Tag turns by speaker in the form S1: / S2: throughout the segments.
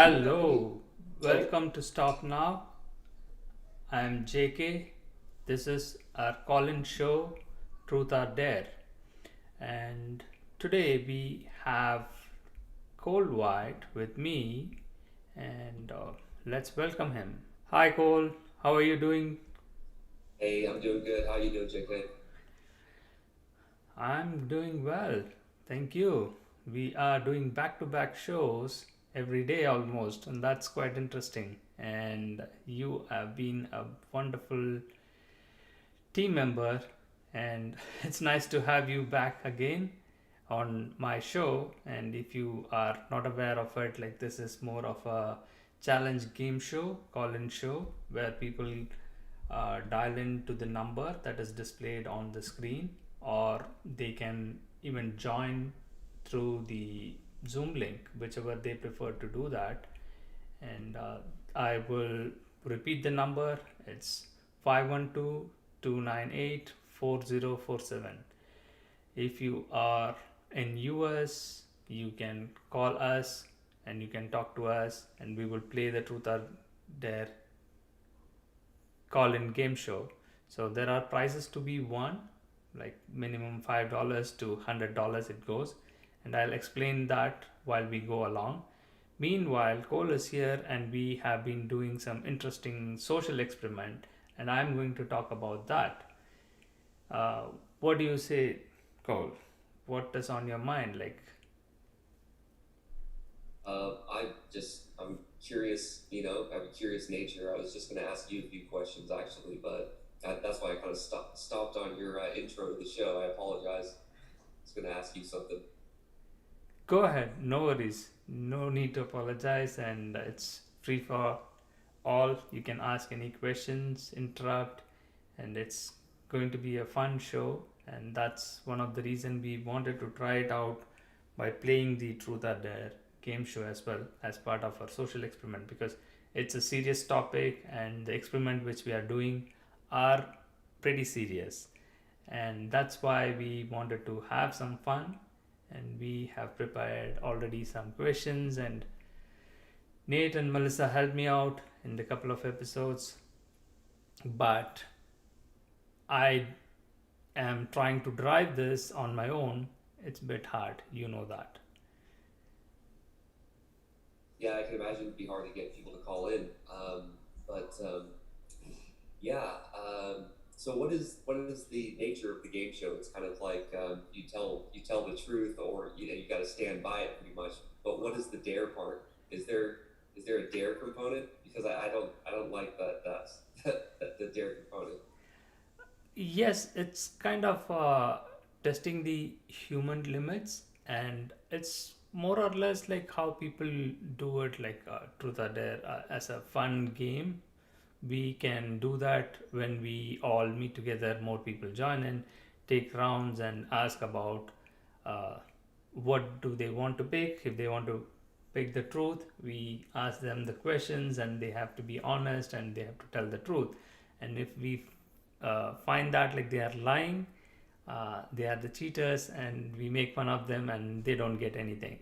S1: Hello,
S2: So,
S1: welcome to Stop Now. I am JK. This is our call-in show, Truth or Dare, and today we have Cole White with me, and let's welcome him. Hi, Cole. How are you doing?
S2: hey, I'm doing good. How you doing, JK?
S1: I'm doing well, thank you. We are doing back-to-back shows every day almost, and that's quite interesting. And you have been a wonderful team member, and it's nice to have you back again on my show. And if you are not aware of it, like this is more of a challenge game show, call in show, where people dial into the number that is displayed on the screen, or they can even join through the Zoom link, whichever they prefer to do that. And I will repeat the number. It's 512-298-4047. If you are in US, you can call us and you can talk to us, and we will play the Truth or Dare call in game show. So there are prizes to be won, like minimum $5 to $100 it goes, and I'll explain that while we go along. Meanwhile, Cole is here and we have been doing some interesting social experiment, and I'm going to talk about that. uh, what do you say, Cole? What is on your mind? Like,
S2: I'm curious, I have a curious nature. I was just going to ask you a few questions, actually, but that's why I kind of stopped on your intro to the show. I apologize. I was going to ask you something.
S1: go ahead, no worries, no need to apologize, and it's free for all. You can ask any questions, interrupt, and it's going to be a fun show. And that's one of the reason we wanted to try it out by playing the Truth or Dare game show as well as part of our social experiment, because it's a serious topic and the experiment which we are doing are pretty serious, and that's why we wanted to have some fun. And we have prepared already some questions, and Nate and Melissa helped me out in the couple of episodes, but I am trying to drive this on my own. It's a bit hard, you know that.
S2: Yeah, I can imagine it'd be hard to get people to call in. But yeah. So what is the nature of the game show? It's kind of like you tell the truth, or you got to stand by it pretty much. But what is the dare part? Is there a dare component? Because I don't like the dare component.
S1: Yes, it's kind of testing the human limits, and it's more or less like how people do it, like Truth or Dare, as a fun game. We can do that when we all meet together, more people join in, take rounds, and ask about uh, what do they want to pick. If they want to pick the truth, we ask them the questions, and they have to be honest and they have to tell the truth. And if we find that like they are lying, they are the cheaters, and we make fun of them and they don't get anything.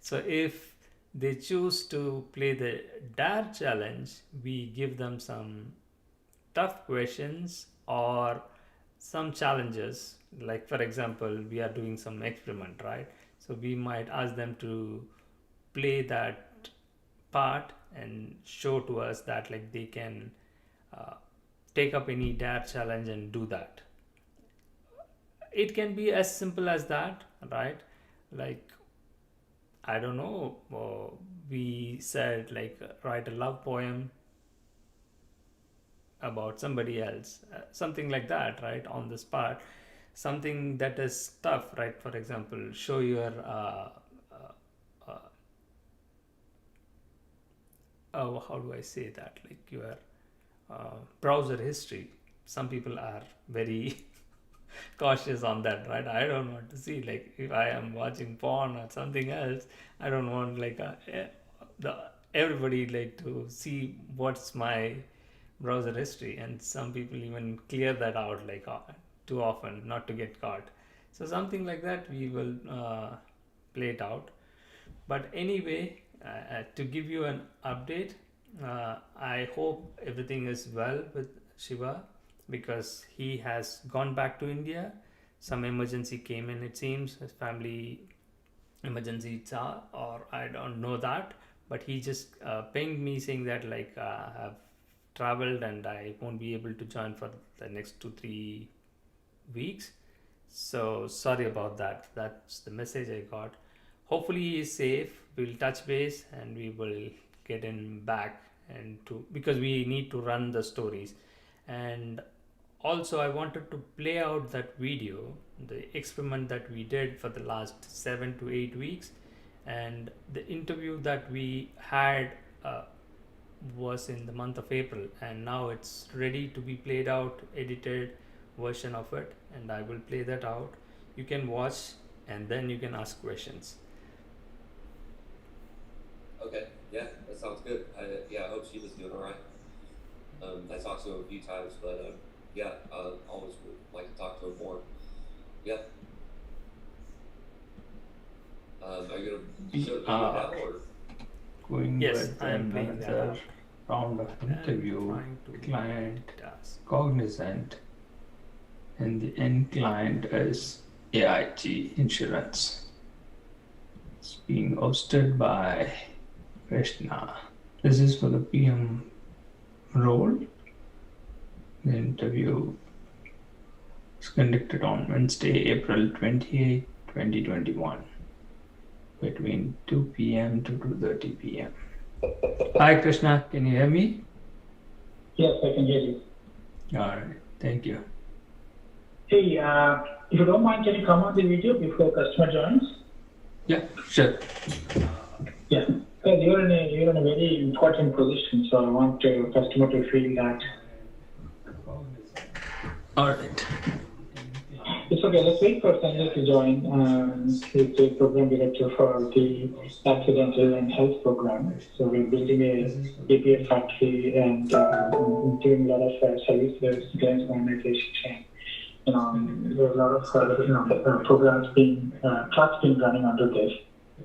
S1: So if they choose to play the dare challenge, we give them some tough questions or some challenges. Like, for example, we are doing some experiment, right? So we might ask them to play that part and show to us that like they can uh, take up any dare challenge and do that. It can be as simple as that, right? Like, I don't know, we said like write a love poem about somebody else, something like that, right? On the spot, something that is tough, right? For example, show your uh, oh, how do I say that, like your browser history. Some people are very cautious on that, right? I don't want to see, like, if I am watching porn or something else, I don't want like the everybody like to see what's my browser history. And some people even clear that out, like too often, not to get caught. So something like that we will play it out. But anyway, To give you an update, I hope everything is well with Shiva because he has gone back to India. Some emergency came in, it seems, his family emergency, or I don't know that, but he just pinged me saying that like I have traveled and I won't be able to join for the next 2-3 weeks. So sorry about that. That's the message I got. Hopefully he is safe. We'll touch base and we will get him back, and to because we need to run the stories. And also I wanted to play out that video, the experiment that we did for the last 7 to 8 weeks, and the interview that we had was in the month of April, and now it's ready to be played out, edited version of it, and I will play that out. You can watch and then you can ask questions.
S2: Okay, yeah, that sounds good. I hope she was doing all right. I talked to him a few times, but yeah, I always would like to talk to him more. Yeah. Are you gonna show the video now, or?
S3: Going
S1: Yes,
S3: with
S1: I am playing that
S3: another
S1: out.
S3: round of
S1: And
S3: interview,
S1: trying to
S3: client
S1: task.
S3: Cognizant, and the end client is AIG Insurance. It's being hosted by Krishna. This is for the PM role. The interview is conducted on Wednesday, April 28, 2021, between 2 p.m. to 2:30 p.m. Hi, Krishna. Can you hear me?
S4: Yes, I can hear you.
S3: All right. Thank you.
S4: Hey, if you don't mind, can you come on the video before customer joins?
S3: Yeah, sure.
S4: Yeah, because you're in a very important position, so I want customer to feel that.
S3: All right.
S4: It's okay. Let's wait for Sanjay to join. He's the program director for the accidental and health program. So we're building a API factory and doing a lot of services, grants monetization. There's a lot of programs being trust being running under this.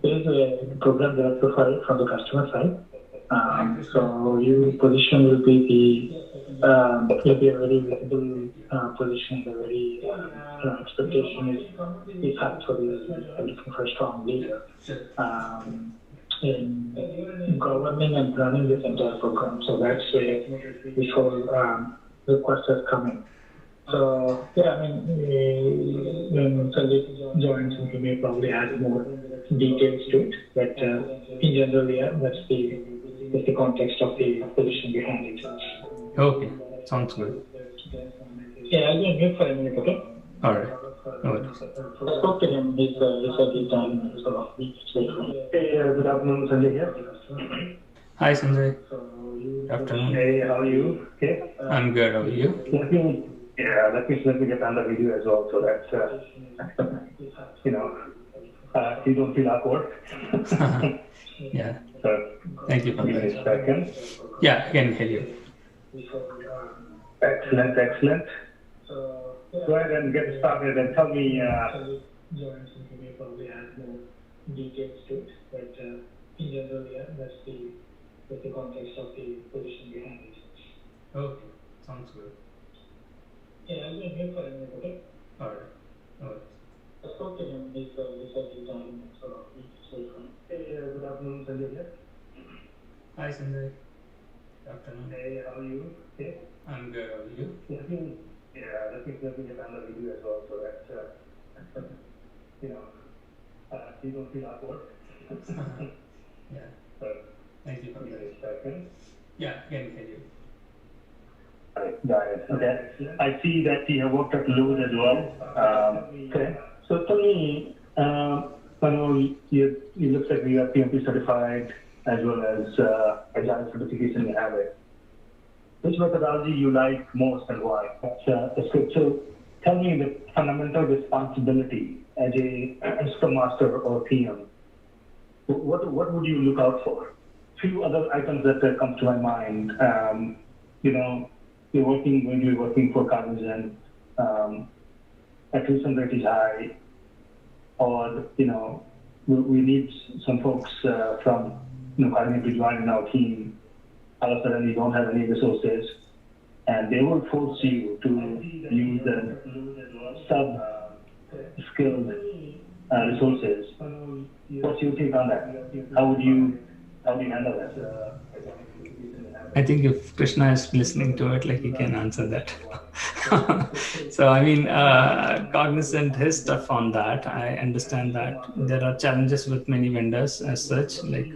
S4: There is a program director for it from the customer side. So your position will be will be a very visible position. The very expectation is actually looking for a strong leader in governing and running this entire program. So that's where this whole request has come in. So yeah, I mean, when Sanjay joins, we may probably add more details to it. But in general, yeah, that's the context of the position behind it.
S3: Okay. Sounds good.
S4: Yeah, I'll be on mute for a minute, okay?
S3: All right. No worries.
S4: I spoke to him. He said he's done. So hey, good afternoon, Sanjay here.
S3: Hi, Sanjay. Good afternoon.
S4: Hey, how are you? Okay.
S3: I'm good. How are you?
S4: Let me get on the video as well, so that you don't feel awkward.
S3: Yeah.
S4: So,
S3: Thank you for
S4: give me a
S3: that.
S4: second.
S3: Yeah, I can hear you.
S4: Excellent. Go ahead and get started and tell me. Joins and may probably add more details to it, but in general, yeah, that's the context of the position behind it.
S3: Okay. Sounds good.
S4: Yeah, I'll be here for a minute, okay?
S3: All right. No worries.
S4: I spoke to him. He said he's done. So it's very fine. Hey, good afternoon, Sanjay here.
S3: Hi, Sanjay. Good afternoon.
S4: Hey, how are you? Okay.
S3: I'm good. How are you?
S4: Let me get on the video as well, so that you don't feel awkward.
S3: Yeah.
S4: So,
S3: Thank you for
S4: give me
S3: that.
S4: a second.
S3: Yeah, I can hear you.
S4: Got it. Okay. I see that you have worked at Lowe's as well. Okay. So tell me, I know you look like you are PMP certified as well as Agile certification. You have it. Which methodology you like most and why? So tell me the fundamental responsibility as a Scrum Master or PM. What would you look out for? Few other items that come to my mind. You're going to be working for Cognizant, attrition rate is high, or we need some folks from calling you to join in our team, all of a sudden you don't have any resources, and they will force you to use the sub-skilled resources. What's your take on that? How would you handle that?
S1: I think if Krishna is listening to it, like he can answer that. So I mean, cognizant his stuff on that. I understand that there are challenges with many vendors as such. Like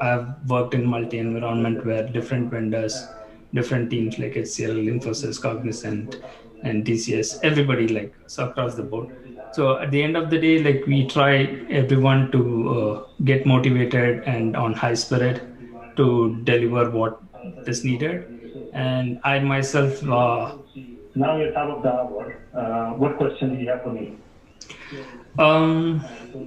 S1: I've worked in multi-environment where different vendors, different teams like HCL, Infosys, Cognizant, and TCS, everybody like so across the board. So at the end of the day, like we try everyone to get motivated and on high spirit to deliver what is needed. And I myself,
S4: now you're top of the hour. What question do you have for me?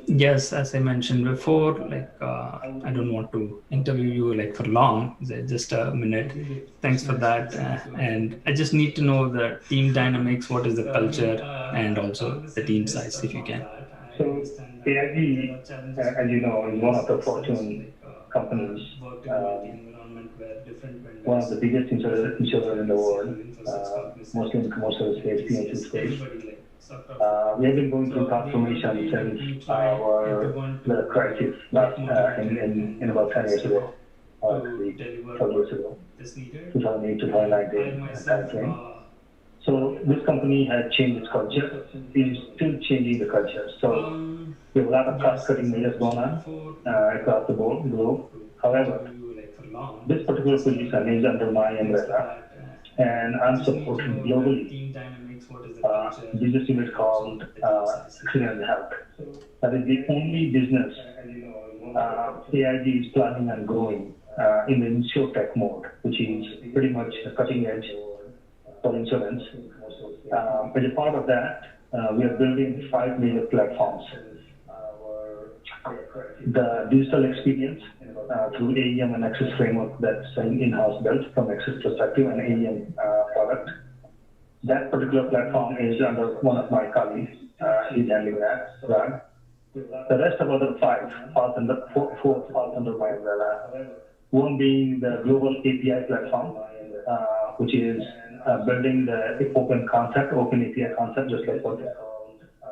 S1: Yes, as I mentioned before, like I don't want to interview you like for long, just a minute. Thanks for that. And I just need to know the team dynamics, what is the culture, and also the team size, if you can.
S4: So AIG, as you know, is one of the Fortune companies, one of the biggest insurer in the world, mostly in commercial space, P&C space. We have been going through transformation since the crisis in about 10 years ago, or 12 years ago, 2008 to 2019 time frame. So this company has changed its culture. It is still changing the culture. So we have a lot of cost-cutting measures going on across the globe. However, this particular position is under my umbrella, and I'm supporting globally business unit called Accident Health. That is the only business AIG is planning on growing in the insurtech mode, which is pretty much the cutting edge for insurance. As a part of that, we are building 5 major platforms. The digital experience through AEM and Access framework that's an in-house built from Access perspective and AEM product. That particular platform is under one of my colleagues. He's handling that. Right? The rest of other 5 falls under 4 falls under my umbrella. One being the global API platform, which is building the open API concept, just like what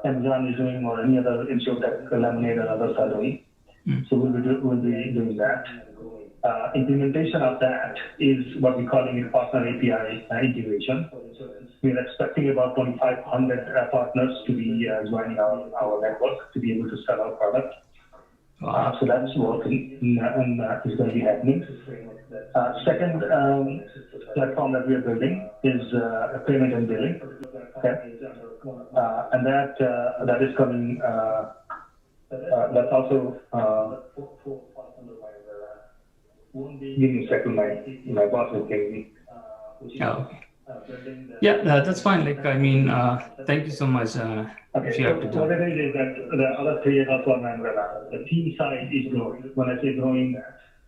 S4: Amazon is doing or any other insurtech, Lemonade and others are doing. So we'll be doing that. Implementation of that is what we're calling a partner API integration. We're expecting about 2,500 partners to be joining our network to be able to sell our product. So that's working and is going to be happening. Second platform that we are building is payment and billing. Okay? And that is coming. That's also. Give me a second. My boss is giving me.
S1: Oh. Yeah, that's fine. Like, I mean, thank you so much.
S4: Okay,
S1: if you have to
S4: so what it is that the other 3 are also on my umbrella. The team size is growing. When I say growing,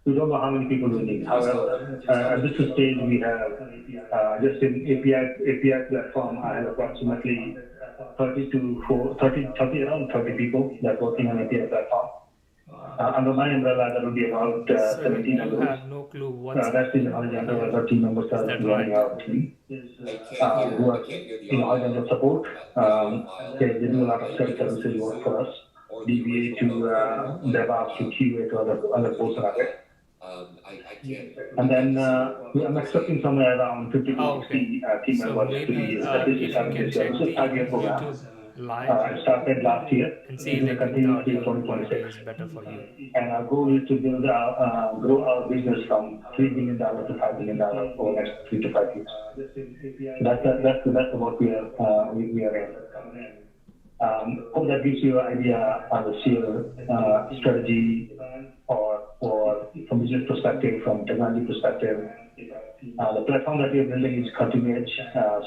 S4: we don't know how many people we need. However, at this stage, we have just in API platform, I have approximately 30 people that are working on API platform. Under my umbrella, there will be about 17
S1: I
S4: members.
S1: have no clue what's
S4: Rest is horizontal, other team members are joining our team. Who are in horizontal support. They do a lot of services work for us. DBA to DevOps to QA to other portion of it. And then I'm expecting somewhere around 50 to 60 team
S1: So
S4: members to
S1: maybe
S4: be
S1: if you can check
S4: this is 5-year program.
S1: YouTube live
S4: I started last year.
S1: and see
S4: It will
S1: like
S4: continue
S1: the
S4: till
S1: audio quality
S4: 2026.
S1: is better for you.
S4: And our goal is to build grow our business from $3 billion to $5 billion over the next 3 to 5 years. That's what we are in. Hope that gives you an idea on the sheer strategy or from business perspective, from technology perspective. The platform that we are building is cutting edge,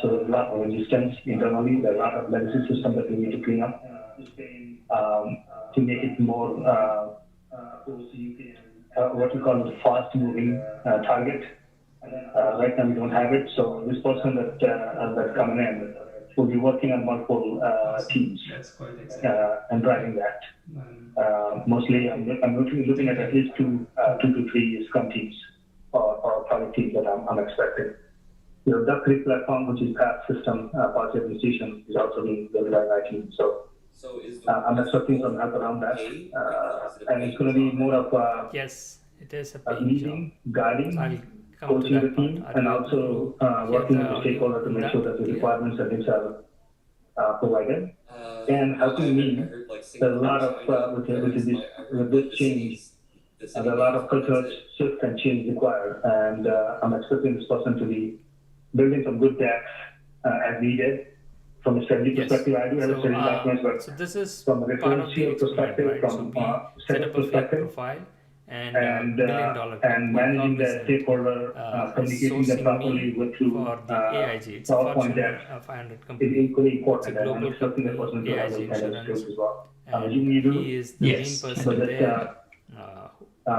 S4: so there's a lot of resistance internally. There are a lot of legacy systems that we need to clean up to make it more what we call the fast-moving target. Right now we don't have it, so this person that's coming in will be working on multiple teams
S3: That's quite exciting.
S4: and driving that. Mostly, I'm looking at least two to three Scrum teams or product teams that I'm expecting. Duck Creek platform, which is PAT system, Policy Administration, is also being built by my team. So
S2: is
S4: I'm expecting some help around that.
S2: paid?
S4: And it's going to be more of
S1: Yes, it is a paying job.
S4: leading, guiding,
S1: So I'll come to
S4: coaching the
S1: that part.
S4: team,
S1: Are
S4: and
S1: you
S4: also
S1: able to
S4: working
S1: hear
S4: with
S1: the
S4: the stakeholder to
S1: audio
S4: make sure that the
S1: clear?
S4: requirements and things are provided. And helping me,
S2: heard like
S4: there's a lot of with this change, there's a lot of cultural shift and change required, and I'm expecting this person to be building some good decks as needed. From a strategy
S1: Yes.
S4: perspective, I do have a
S1: So,
S4: strategy background, but
S1: so this is
S4: from a
S1: part of the
S4: referential
S1: experiment,
S4: perspective,
S1: right? So
S4: from
S1: we set
S4: setup
S1: up a fake
S4: perspective,
S1: profile and
S4: and
S1: $1 billion
S4: and
S1: company
S4: managing the
S1: Cognizant
S4: stakeholder,
S1: is
S4: communicating them
S1: sourcing
S4: properly
S1: me
S4: with through
S1: for the AIG. It's a
S4: PowerPoint
S1: Fortune
S4: decks
S1: 500
S4: is
S1: company.
S4: equally
S1: It's a
S4: important, and I'm
S1: global
S4: expecting the
S1: company,
S4: person to have
S1: AIG
S4: those kind of
S1: Insurance,
S4: skills as well. I'm
S1: and
S4: assuming you do.
S1: he is the
S5: Yes,
S1: main
S5: yes.
S1: person
S4: But
S1: there.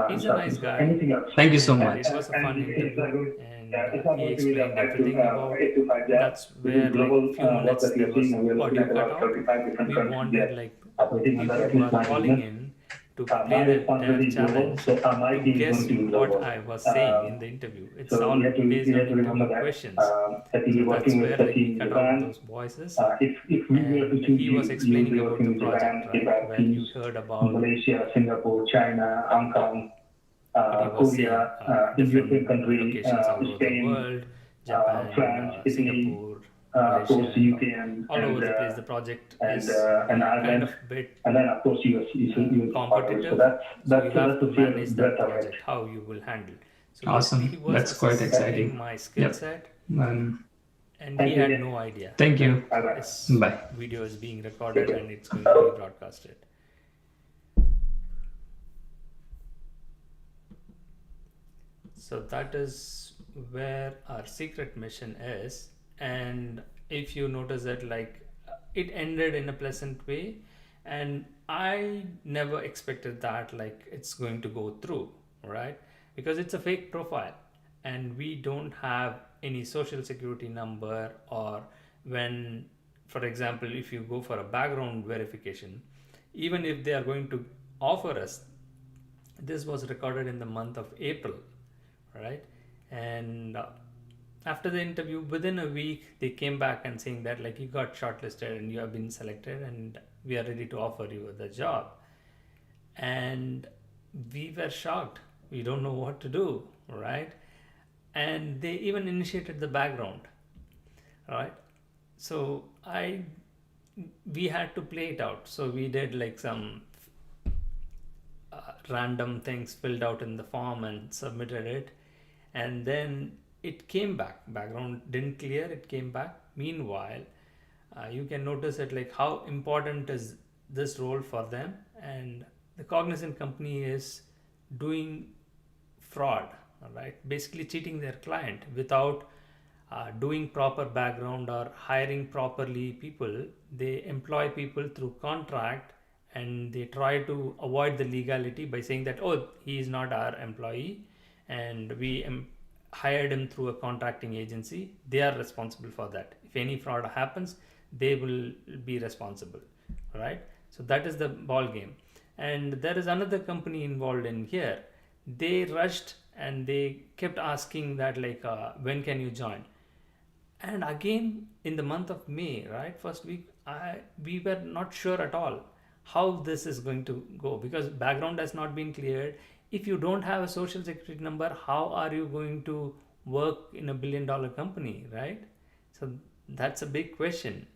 S1: He's a nice guy.
S4: Anything else?
S5: Thank you so
S1: And
S5: much.
S1: it was a fun
S4: And it's not
S1: interview,
S4: going-
S1: and
S4: it's not
S1: he
S4: going to be
S1: explained
S4: that
S1: everything about
S4: 8 to 5 jobs.
S1: that's
S4: This
S1: where
S4: is global
S1: like few
S4: work
S1: minutes
S4: that
S1: there
S4: we're
S1: was
S4: seeing, and we're looking
S1: audio
S4: at
S1: cut
S4: about
S1: out.
S4: 35 different
S1: We
S4: countries
S1: wanted
S4: yet
S1: like
S4: operating under
S1: people
S4: at
S1: who
S4: least
S1: are
S4: my
S1: calling
S4: business.
S1: in to
S4: My
S1: play the
S4: responsibility is global,
S1: challenge
S4: so my
S1: to
S4: team is
S1: guess
S4: going to be
S1: what
S4: global.
S1: I was saying in the interview. It's
S4: So
S1: all
S4: you have to,
S1: based
S4: you
S1: on
S4: have to remember
S1: interview
S4: that.
S1: questions.
S4: I think
S1: So
S4: you're
S1: that's
S4: working
S1: where
S4: with the
S1: like
S4: team
S1: we
S4: in
S1: cut out
S4: Japan.
S1: those voices.
S4: If we were to
S1: And
S4: choose
S1: he
S4: you,
S1: was
S4: you will
S1: explaining
S4: be
S1: about
S4: working
S1: the
S4: with Japan,
S1: project, right?
S4: APAC
S1: Where you
S4: teams,
S1: heard about
S4: Malaysia, Singapore, China, Hong Kong,
S1: what he was saying,
S4: Korea, in European
S1: different
S4: country,
S1: locations all over the
S4: Spain,
S1: world, Japan,
S4: France, Italy,
S1: Singapore,
S4: of course,
S1: Malaysia,
S4: UK and
S1: all over the place. The project
S4: and
S1: is
S4: and
S1: kind
S4: Ireland,
S1: of bit
S4: and then of course US is part of it. So
S1: competitive.
S4: that's
S1: So you have
S4: the
S1: to
S4: sheer
S1: manage that
S4: breadth of it.
S1: project, how you will handle. So
S5: Awesome.
S1: basically, he was
S5: That's quite
S1: assessing
S5: exciting.
S1: my skill
S5: Yep.
S1: set,
S5: Um,
S1: and
S4: Thank
S1: he
S4: you,
S1: had
S4: Jay.
S1: no idea.
S5: Thank you.
S4: Bye-bye.
S1: This
S5: Bye.
S1: video is being recorded and it's going to be broadcasted. So that is where our secret mission is. And if you notice that like it ended in a pleasant way, and I never expected that like it's going to go through, right? Because it's a fake profile and we don't have any social security number, or when, for example, if you go for a background verification, even if they are going to offer us, this was recorded in the month of April, right? And after the interview, within a week, they came back and saying that like you got shortlisted and you have been selected and we are ready to offer you the job. And we were shocked. We don't know what to do, right? And they even initiated the background, right? So we had to play it out. So we did like some random things filled out in the form and submitted it, and then it came back. Background didn't clear, it came back. Meanwhile, you can notice it like how important is this role for them, and the Cognizant company is doing fraud, right? Basically cheating their client without doing proper background or hiring properly people. They employ people through contract and they try to avoid the legality by saying that, oh, he is not our employee and we hired him through a contracting agency. They are responsible for that. If any fraud happens, they will be responsible, right? So that is the ball game. And there is another company involved in here. They rushed and they kept asking that like, when can you join? And again, in the month of May, right, first week, we were not sure at all how this is going to go, because background has not been cleared. If you don't have a social security number, how are you going to work in $1 billion company, right? So that's a big question.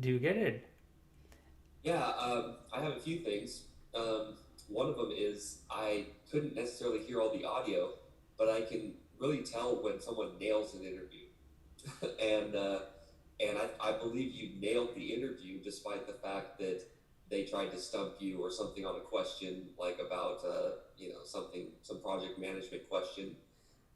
S1: Do you get it?
S2: Yeah, I have a few things. One of them is I couldn't necessarily hear all the audio, but I can really tell when someone nails an interview. and I believe you nailed the interview despite the fact that they tried to stump you or something on a question like about some project management question,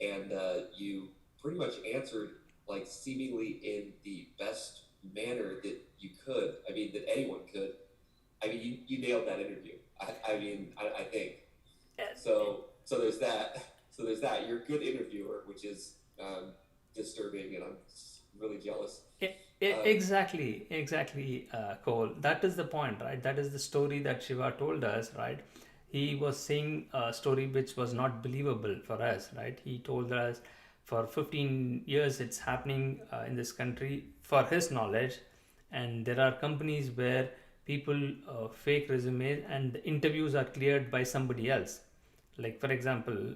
S2: and you pretty much answered like seemingly in the best manner that you could. I mean, that anyone could. I mean, you nailed that interview. I think. So there's that. So there's that. You're a good interviewer, which is disturbing, and I'm really jealous.
S1: Exactly, Cole. That is the point, right? That is the story that Shiva told us, right? He was saying a story which was not believable for us, right? He told us for 15 years it's happening in this country for his knowledge, and there are companies where people fake resumes and the interviews are cleared by somebody else. Like, for example,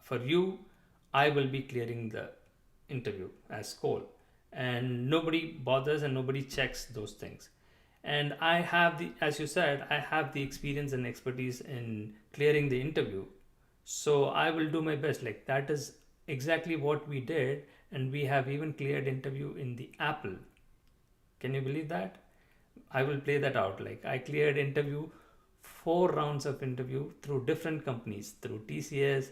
S1: for you, I will be clearing the interview as Cole, and nobody bothers and nobody checks those things. And I have the, as you said, I have the experience and expertise in clearing the interview, so I will do my best. Like, that is exactly what we did, and we have even cleared interview in the Apple. Can you believe that? I will play that out. Like, I cleared interview, 4 rounds of interview through different companies, through TCS,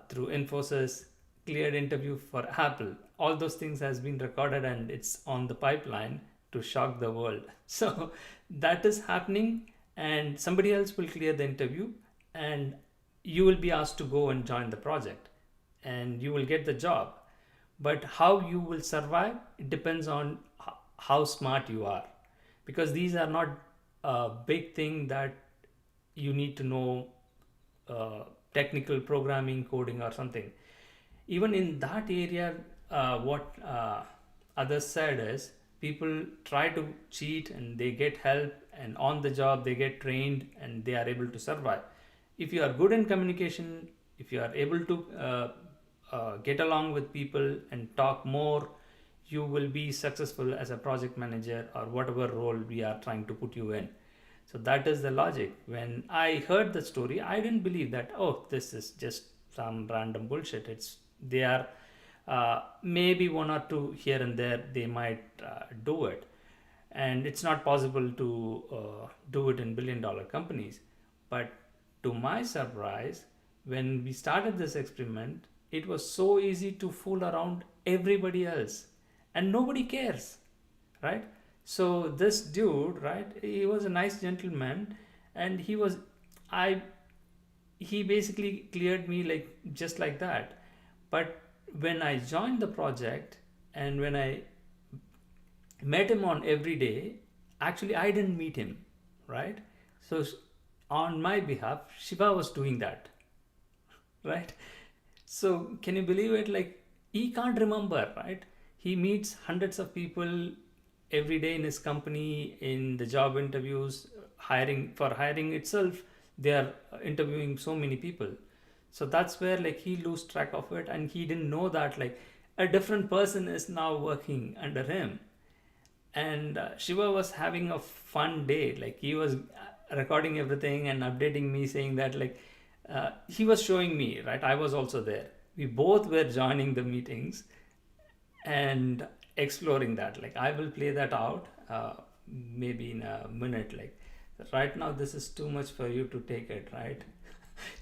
S1: through Infosys, cleared interview for Apple. All those things has been recorded and it's on the pipeline to shock the world. So that is happening, and somebody else will clear the interview, and you will be asked to go and join the project, and you will get the job. But how you will survive, it depends on how smart you are, because these are not a big thing that you need to know technical programming, coding, or something. Even in that area, what others said is people try to cheat and they get help, and on the job they get trained and they are able to survive. If you are good in communication, if you are able to get along with people and talk more, you will be successful as a project manager or whatever role we are trying to put you in. So that is the logic. When I heard the story, I didn't believe that, oh, this is just some random bullshit. It's they are maybe one or two here and there they might do it, and it's not possible to do it in billion-dollar companies. But to my surprise, when we started this experiment, it was so easy to fool around everybody else, and nobody cares, right? So this dude, right, he was a nice gentleman, and I he basically cleared me like just like that. But when I joined the project and when I met him on every day, actually I didn't meet him, right? So on my behalf, Shiva was doing that, right? So can you believe it? Like, he can't remember, right? He meets hundreds of people every day in his company, in the job interviews, hiring itself, they are interviewing so many people. So that's where like he lose track of it, and he didn't know that like a different person is now working under him. And Shiva was having a fun day. Like, he was recording everything and updating me, saying that like he was showing me, right? I was also there. We both were joining the meetings and exploring that. Like, I will play that out maybe in a minute. Like, right now this is too much for you to take it, right?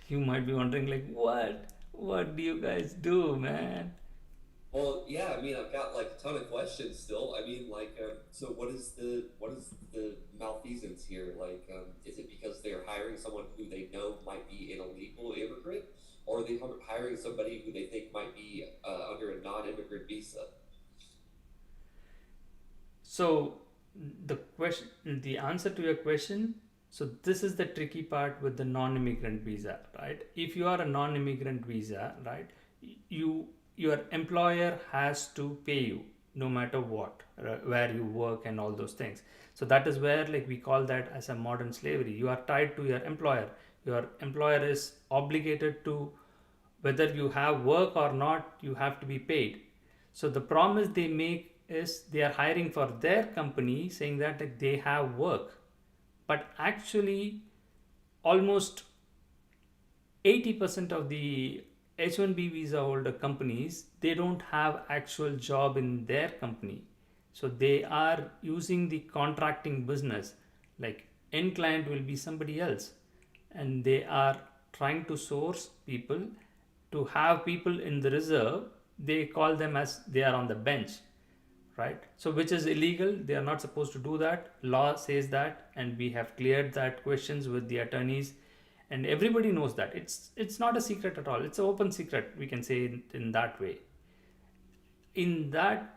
S1: You might be wondering like, what do you guys do, man?
S2: Well, yeah, I mean, I've got like a ton of questions still. I mean, like, so what is the malfeasance here? Like, is it because they're hiring someone who they know might be an illegal immigrant, or are they hiring somebody who they think might be under a non-immigrant visa?
S1: So the answer to your question, so this is the tricky part with the non-immigrant visa, right? If you are a non-immigrant visa, right, your employer has to pay you no matter what, where you work and all those things. So that is where like we call that as a modern slavery. You are tied to your employer. Your employer is obligated to, whether you have work or not, you have to be paid. So the promise they make is they are hiring for their company, saying that like, they have work, but actually almost 80% of the H1B visa holder companies, they don't have actual job in their company. So they are using the contracting business. Like, end client will be somebody else, and they are trying to source people to have people in the reserve. They call them as they are on the bench, right? So which is illegal. They are not supposed to do that. Law says that, and we have cleared that questions with the attorneys, and everybody knows that. It's not a secret at all. It's an open secret, we can say in that way. In that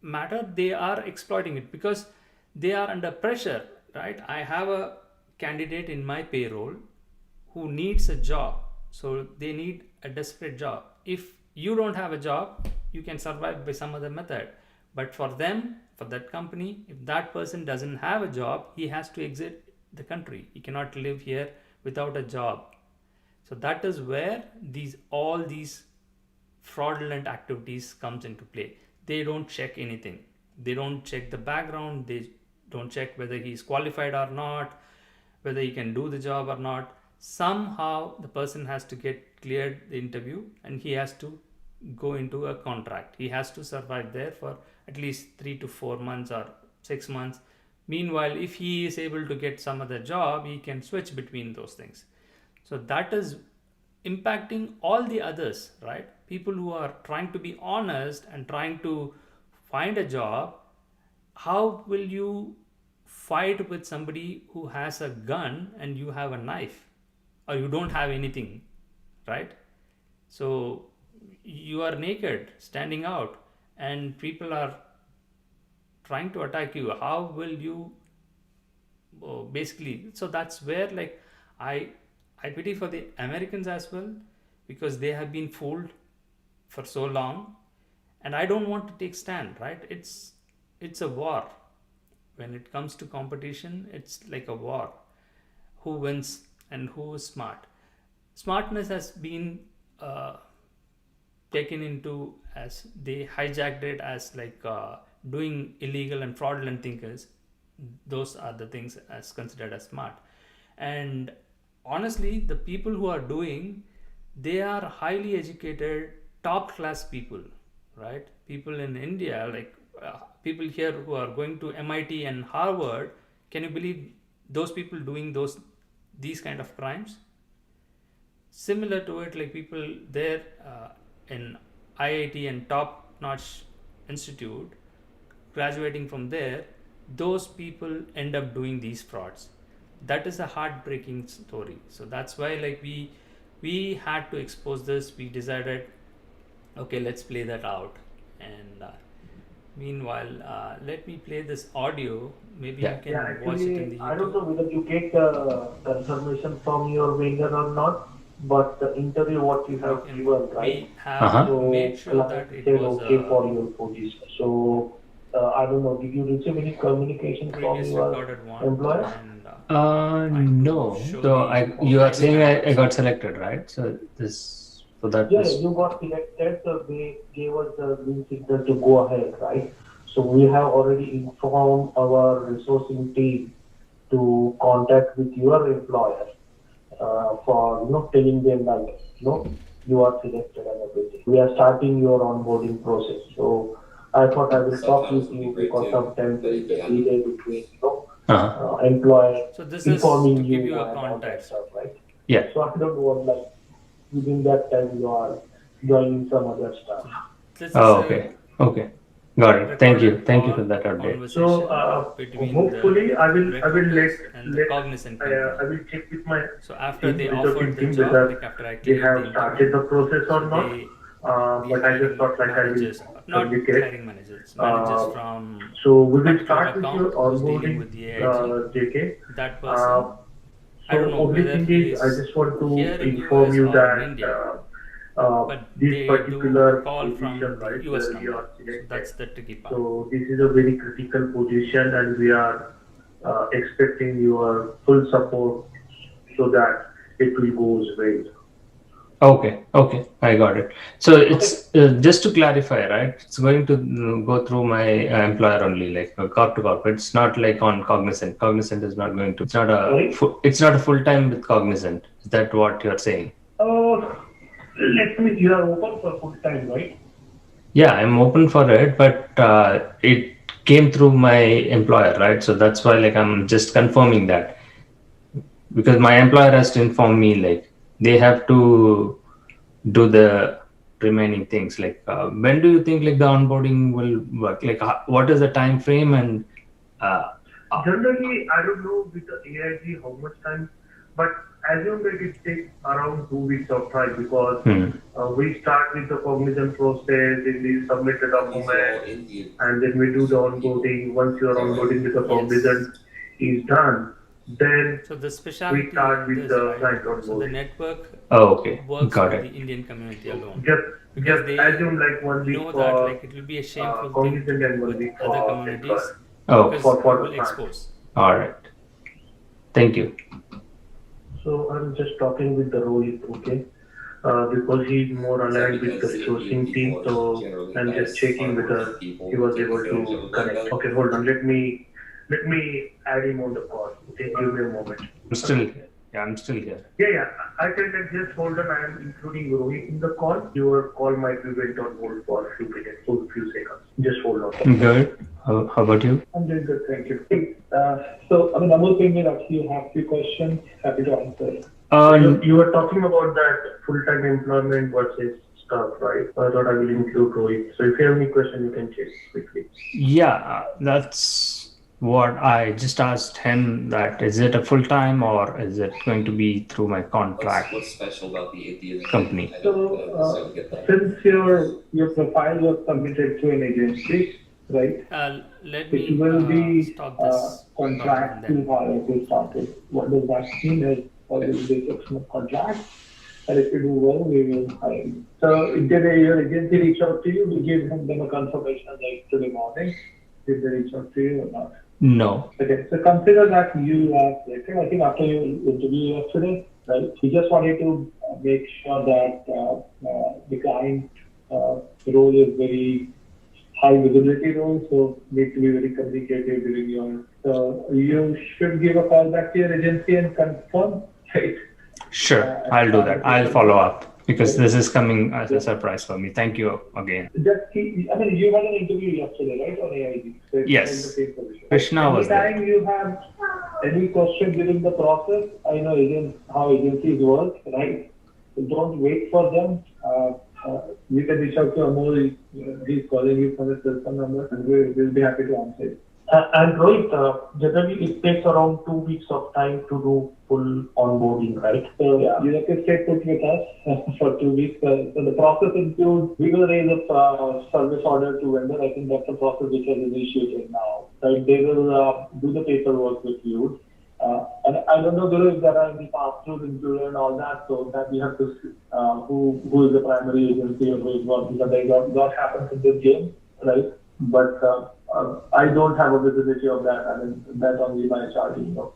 S1: matter, they are exploiting it because they are under pressure, right? I have a candidate in my payroll who needs a job, so they need a desperate job. If you don't have a job, you can survive by some other method, but for them, for that company, if that person doesn't have a job, he has to exit the country. He cannot live here without a job. So that is where all these fraudulent activities comes into play. They don't check anything. They don't check the background. They don't check whether he's qualified or not, whether he can do the job or not. Somehow the person has to get cleared the interview and he has to go into a contract. He has to survive there for at least 3 to 4 months or 6 months. Meanwhile, if he is able to get some other job, he can switch between those things. So that is impacting all the others, right? People who are trying to be honest and trying to find a job. How will you fight with somebody who has a gun and you have a knife, or you don't have anything, right? So you are naked, standing out, and people are trying to attack you. How will you basically? So that's where, like, I pity for the Americans as well, because they have been fooled for so long, and I don't want to take stand, right? It's a war. When it comes to competition, it's like a war. Who wins and who is smart? Smartness has been taken into, as they hijacked it as like doing illegal and fraudulent things. Those are the things as considered as smart. And honestly, the people who are doing, they are highly educated, top class people, right? People in India, like people here who are going to MIT and Harvard, can you believe those people doing these kind of crimes? Similar to it, like people there in IIT and top notch institute, graduating from there, those people end up doing these frauds. That is a heartbreaking story. So that's why, like, we had to expose this. We decided, okay, let's play that out. And meanwhile, let me play this audio. Maybe
S5: Yeah.
S1: you can
S6: Yeah,
S1: watch it in the
S6: actually, I don't
S1: YouTube.
S6: know whether you get the information from your vendor or not, but the interview what you have
S1: And
S6: given, right?
S1: we have
S5: Uh-huh.
S6: So
S1: made sure that
S6: client
S1: it
S6: said
S1: was
S6: okay for your position. So I don't know, did you receive any communication from
S1: previous
S6: your
S1: recorded one.
S6: employer?
S1: And
S5: No.
S1: show
S5: So
S1: the
S5: you are saying I
S1: transcripts.
S5: got selected, right? So that
S6: Yeah,
S5: was
S6: you got selected, so they gave us the green signal to go ahead, right? So we have already informed our resourcing team to contact with your employer for telling them that you are selected and everything. We are starting your onboarding process. So I thought I will talk
S2: Subtitles
S6: with
S2: would be
S6: you
S2: great
S6: because
S2: too.
S6: sometimes there is a delay between
S5: uh-huh.
S6: employer
S1: So this is
S6: informing
S1: to give
S6: you
S1: you a
S6: and all that
S1: context.
S6: stuff, right?
S5: Yeah.
S6: So I don't want like within that time you are joining some other stuff.
S1: This is
S5: Oh,
S1: a
S5: okay. Got it. Thank you.
S1: recorded
S5: Thank you
S1: call
S5: for that update.
S1: conversation
S6: So
S1: between
S6: hopefully
S1: the
S6: I will
S1: recruiters
S6: let
S1: and the cognizant people.
S6: I will check with my
S1: So after they
S6: team,
S1: offered the
S6: team
S1: job,
S6: whether
S1: like after I
S6: they
S1: cleared
S6: have
S1: the
S6: started
S1: interview,
S6: the process or
S1: so
S6: not.
S1: the
S6: But I just
S1: hiring
S6: thought like I will
S1: managers, not
S6: communicate.
S1: hiring managers, managers from
S6: So we will
S1: particular
S6: start with your
S1: account who's dealing
S6: onboarding,
S1: with the AIG.
S6: JK.
S1: That person, I don't
S6: So
S1: know
S6: only
S1: whether
S6: thing
S1: he
S6: is, I
S1: is
S6: just want to
S1: here in
S6: inform
S1: US
S6: you
S1: or in
S6: that
S1: India, but
S6: this
S1: they
S6: particular
S1: do call from
S6: position,
S1: the
S6: right,
S1: US
S6: where we
S1: number.
S6: are
S1: So
S6: selected.
S1: that's the tricky part.
S6: So this is a very critical position, and we are expecting your full support so that it will go well.
S5: Okay. I got it. So it's just to clarify, right? It's going to go through my employer only, like corp to corp. It's not like on Cognizant. Cognizant is not going to. It's not
S6: Sorry?
S5: it's not a full time with Cognizant. Is that what you're saying?
S6: You are open for full time, right?
S5: Yeah, I'm open for it, but it came through my employer, right? So that's why, like, I'm just confirming that, because my employer has to inform me, like, they have to do the remaining things. Like, when do you think, like, the onboarding will work? Like, what is the time frame? And
S6: Generally, I don't know with the AIG how much time, but assume that it takes around 2 weeks of time because
S5: Hmm.
S6: we start with the cognizant process, then we submit the
S2: These are all
S6: document,
S2: Indian.
S6: and then we do the onboarding. Once your onboarding with the
S1: Yes.
S6: cognizant is done, then
S1: So the
S6: we
S1: specialty
S6: start
S1: in
S6: with
S1: this,
S6: the
S1: right?
S6: client
S1: So the
S6: onboarding.
S1: network
S5: Oh, okay.
S1: works
S5: Got
S1: for
S5: it.
S1: the Indian community alone
S6: Just
S1: because they
S6: assume like 1 week
S1: know that
S6: for
S1: like it will be a shameful thing to
S6: cognizant and
S1: do
S6: 1
S1: with
S6: week
S1: other
S6: for
S1: communities
S6: employer
S5: Oh,
S1: because
S6: for
S1: you
S6: the
S1: will
S6: client.
S1: expose.
S5: all right. Thank you.
S6: So I'm just talking with the Rohit, okay? Because he's more
S2: Is that
S6: aligned with the
S2: because Indian
S6: resourcing team,
S2: people are
S6: so
S2: generally
S6: I'm just
S2: nice,
S6: checking whether
S2: hardworking people
S6: he
S2: who
S6: was
S2: take
S6: able
S2: advantage of
S6: to
S2: them like
S6: connect.
S2: that?
S6: Okay, hold on. Let me add him on the call. Okay, give me a moment.
S5: I'm still I'm still here.
S6: Yeah. I can just hold on. I am including Rohit in the call. Your call might be went on hold for a few minutes, for a few seconds. Just hold on.
S5: Good. How about you?
S4: I'm doing good, thank you. So, Amol came in, actually have few questions, happy to answer.
S6: You were talking about that full-time employment versus stuff, right? I thought I will include Rohit. So if you have any question, you can check quickly.
S5: Yeah, that's what I just asked him, that is it a full time or is it going to be through my contract
S2: What's special about the Indian
S5: company?
S2: I don't necessarily get that.
S4: Since your profile was submitted to an agency, right?
S1: Let
S4: It
S1: me
S4: will be
S1: stop this
S4: contract to hire to start it. What does that mean is, or will be a 6-month contract, and if you do well, we will hire you. So did your agency reach out to you? We gave them a confirmation like today morning. Did they reach out to you or not?
S5: No.
S4: Okay, so consider that you are selected. I think after your interview yesterday, right? We just wanted to make sure that the client role is very high visibility role, so need to be very communicative during your. So you should give a call back to your agency and confirm, right?
S5: Sure, I'll do that. I'll follow up because this is coming as a surprise for me. Thank you again.
S4: Just keep, I mean, you had an interview yesterday, right, on AIG? So it's
S5: Yes.
S4: in the same position.
S5: Krishna was there.
S4: Anytime you have any question during the process, I know how agencies work, right? So don't wait for them. You can reach out to Amol. He's calling you from his cell phone number, and we'll be happy to answer it.
S6: And Rohit, generally it takes around 2 weeks of time to do full onboarding, right?
S4: So you have to stay put with us for 2 weeks. So the process includes, we will raise a service order to vendor. I think that's a process which has initiated now. Right? They will do the paperwork with you. And I don't know if there are any pass-throughs included and all that, so that we have to see who is the primary agency or who is what, because that happens in this game, right? But I don't have a visibility of that. I mean, that only my HR team knows.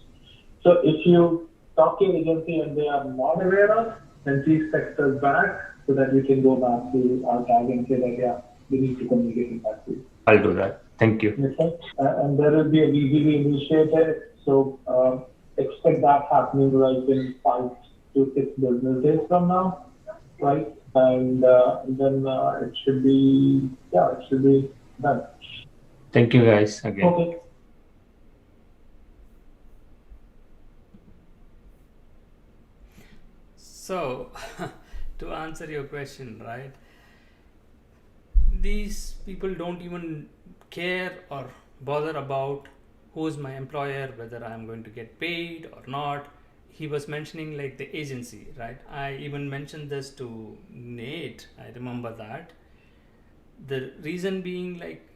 S4: So if you talk to your agency and they are not aware of, then please text us back so that we can go back to our tag and say that, yeah, we need to communicate back to you.
S5: I'll do that. Thank you.
S4: Makes sense? And there will be a VGV initiative, so expect that happening like in 5 to 6 business days from now, right? And then it should be done.
S5: Thank you guys again.
S4: Okay.
S1: So, to answer your question, right? These people don't even care or bother about who's my employer, whether I'm going to get paid or not. He was mentioning like the agency, right? I even mentioned this to Nate. I remember that. The reason being like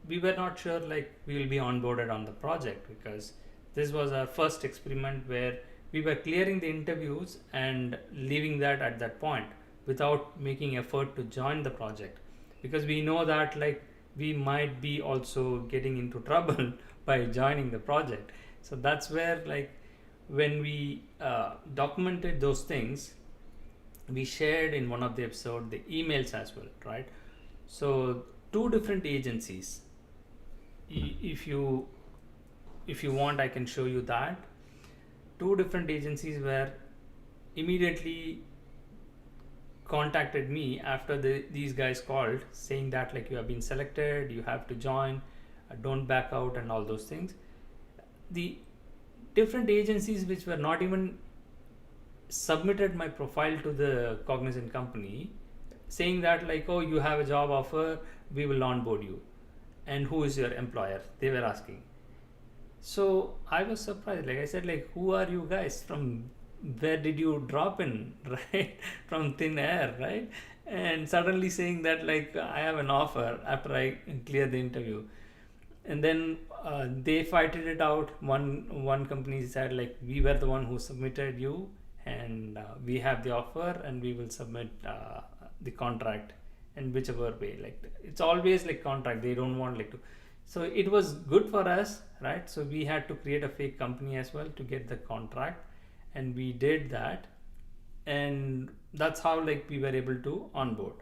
S1: we were not sure like we will be onboarded on the project because this was our first experiment where we were clearing the interviews and leaving that at that point without making effort to join the project because we know that like we might be also getting into trouble by joining the project. So that's where like when we documented those things, we shared in one of the episode the emails as well, right? So 2 different agencies. If you want, I can show you that. 2 different agencies were immediately contacted me after these guys called saying that like you have been selected, you have to join, don't back out and all those things. The different agencies which were not even submitted my profile to the Cognizant company saying that like, oh, you have a job offer, we will onboard you, and who is your employer, they were asking. So I was surprised. Like I said, like, who are you guys from where did you drop in, right? From thin air, right? And suddenly saying that, like, I have an offer after I clear the interview. And then they fighted it out. One company said, like, we were the one who submitted you, and we have the offer, and we will submit the contract. And whichever way, like, it's always like contract, they don't want like to. So it was good for us, right? So we had to create a fake company as well to get the contract, and we did that. And that's how, like, we were able to onboard.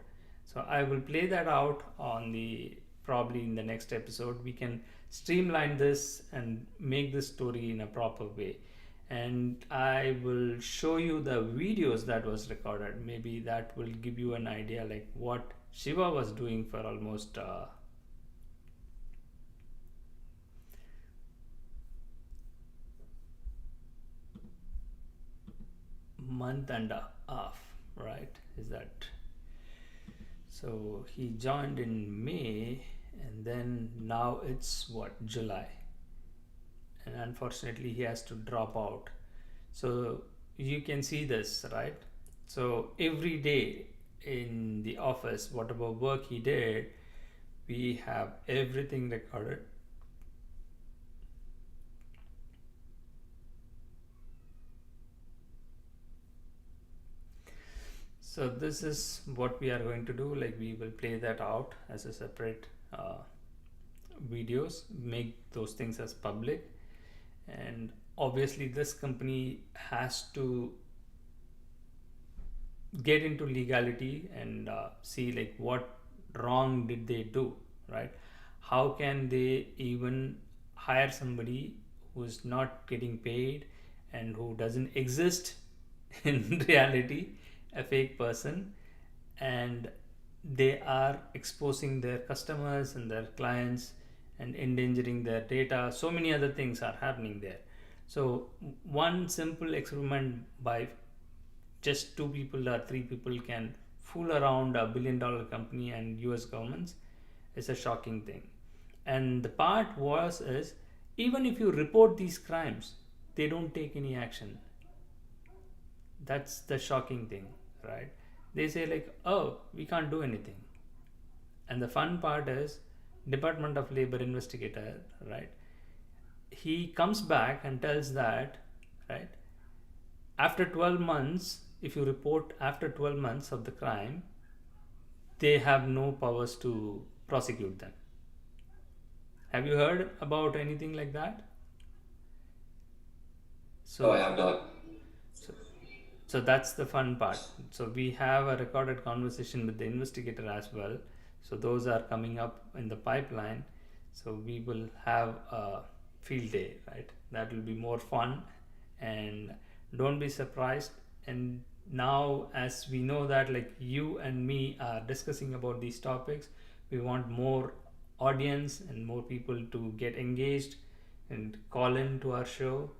S1: So I will play that out on the, probably in the next episode. We can streamline this and make this story in a proper way, and I will show you the videos that was recorded. Maybe that will give you an idea, like, what Shiva was doing for almost month and a half, right? Is that so? He joined in May, and then now it's what, July, and unfortunately he has to drop out. So you can see this, right? So every day in the office, whatever work he did, we have everything recorded. So this is what we are going to do. Like, we will play that out as a separate videos, make those things as public. And obviously this company has to get into legality and see, like, what wrong did they do, right? How can they even hire somebody who's not getting paid and who doesn't exist in reality, a fake person, and they are exposing their customers and their clients and endangering their data. So many other things are happening there. So one simple experiment by just 2 people or 3 people can fool around a $1 billion company and US governments is a shocking thing. And the part was is, even if you report these crimes, they don't take any action. That's the shocking thing, right? They say, like, oh, we can't do anything. And the fun part is, Department of Labor investigator, right? He comes back and tells that, right, after 12 months, if you report after 12 months of the crime, they have no powers to prosecute them. Have you heard about anything like that?
S2: So I have not.
S1: So that's the fun part. So we have a recorded conversation with the investigator as well. So those are coming up in the pipeline. So we will have a field day, right? That will be more fun, and don't be surprised. And now, as we know that, like, you and me are discussing about these topics, we want more audience and more people to get engaged and call in to our show,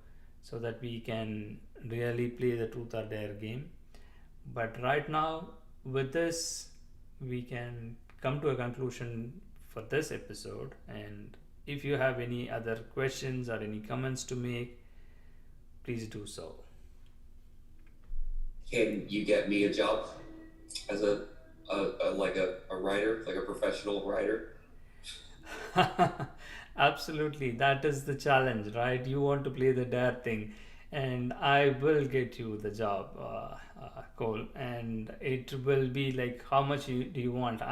S1: so that we can really play the truth or dare game. But right now, with this, we can come to a conclusion for this episode. And if you have any other questions or any comments to make, please do so.
S2: Can you get me a job as a writer, like a professional writer?
S1: Absolutely, that is the challenge, right? You want to play the dare thing, and I will get you the job, Cole. And it will be like, how much do you want?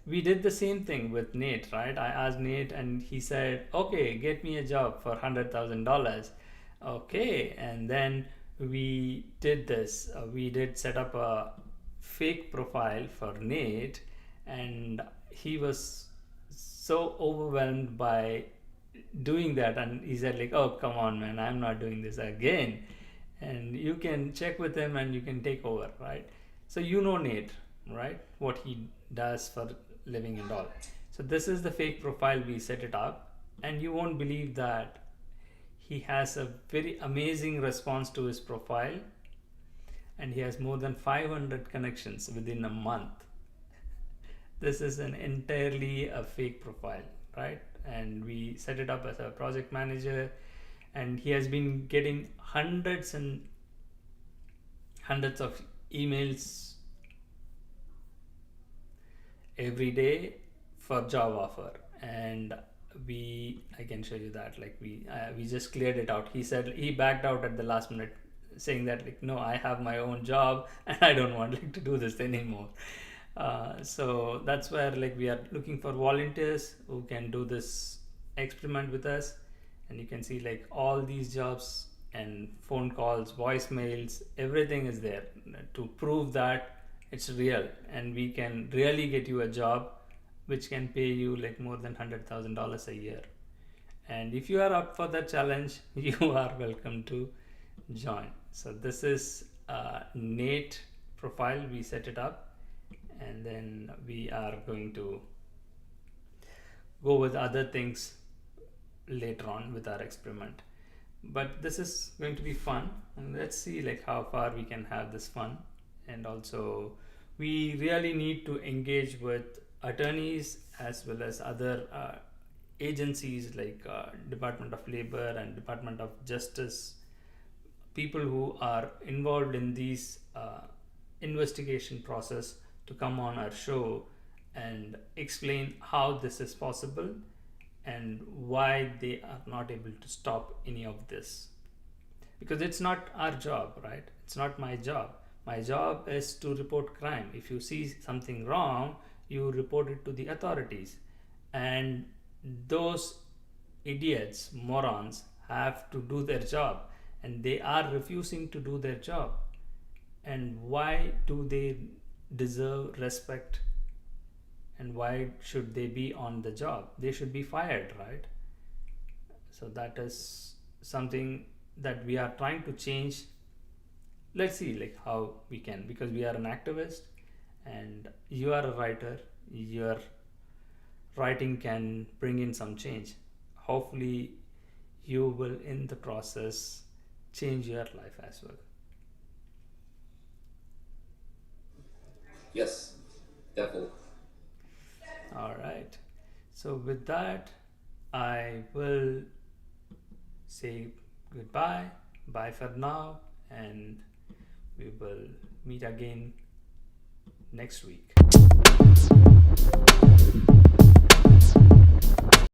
S1: We did the same thing with Nate, right? I asked Nate, and he said, "Okay, get me a job for $100,000." Okay, and then we did this. We did set up a fake profile for Nate, and he was so overwhelmed by doing that, and he said, like, oh, come on, man, I'm not doing this again. And you can check with him and you can take over, right? So you know Nate, right? What he does for living and all. So this is the fake profile. We set it up, and you won't believe that he has a very amazing response to his profile, and he has more than 500 connections within a month. This is an entirely a fake profile, right? And we set it up as a project manager, and he has been getting hundreds and hundreds of emails every day for job offer, and I can show you that, like we just cleared it out. He said he backed out at the last minute, saying that like, no, I have my own job and I don't want like to do this anymore. So that's where like we are looking for volunteers who can do this experiment with us. And you can see like all these jobs and phone calls, voicemails, everything is there to prove that it's real, and we can really get you a job which can pay you like more than $100,000 a year. And if you are up for that challenge, you are welcome to join. So this is Nate profile. We set it up, and then we are going to go with other things later on with our experiment. But this is going to be fun, and let's see like how far we can have this fun. And also we really need to engage with attorneys as well as other agencies like Department of Labor and Department of Justice, people who are involved in these investigation process, to come on our show and explain how this is possible and why they are not able to stop any of this. Because it's not our job, right? It's not my job. My job is to report crime. If you see something wrong, you report it to the authorities. And those idiots, morons, have to do their job, and they are refusing to do their job. And why do they deserve respect? And why should they be on the job? They should be fired, right? So that is something that we are trying to change. Let's see like how we can, because we are an activist and you are a writer. Your writing can bring in some change. Hopefully you will in the process change your life as well.
S2: Yes, definitely.
S1: All right. So with that, I will say goodbye. Bye for now, and we will meet again next week.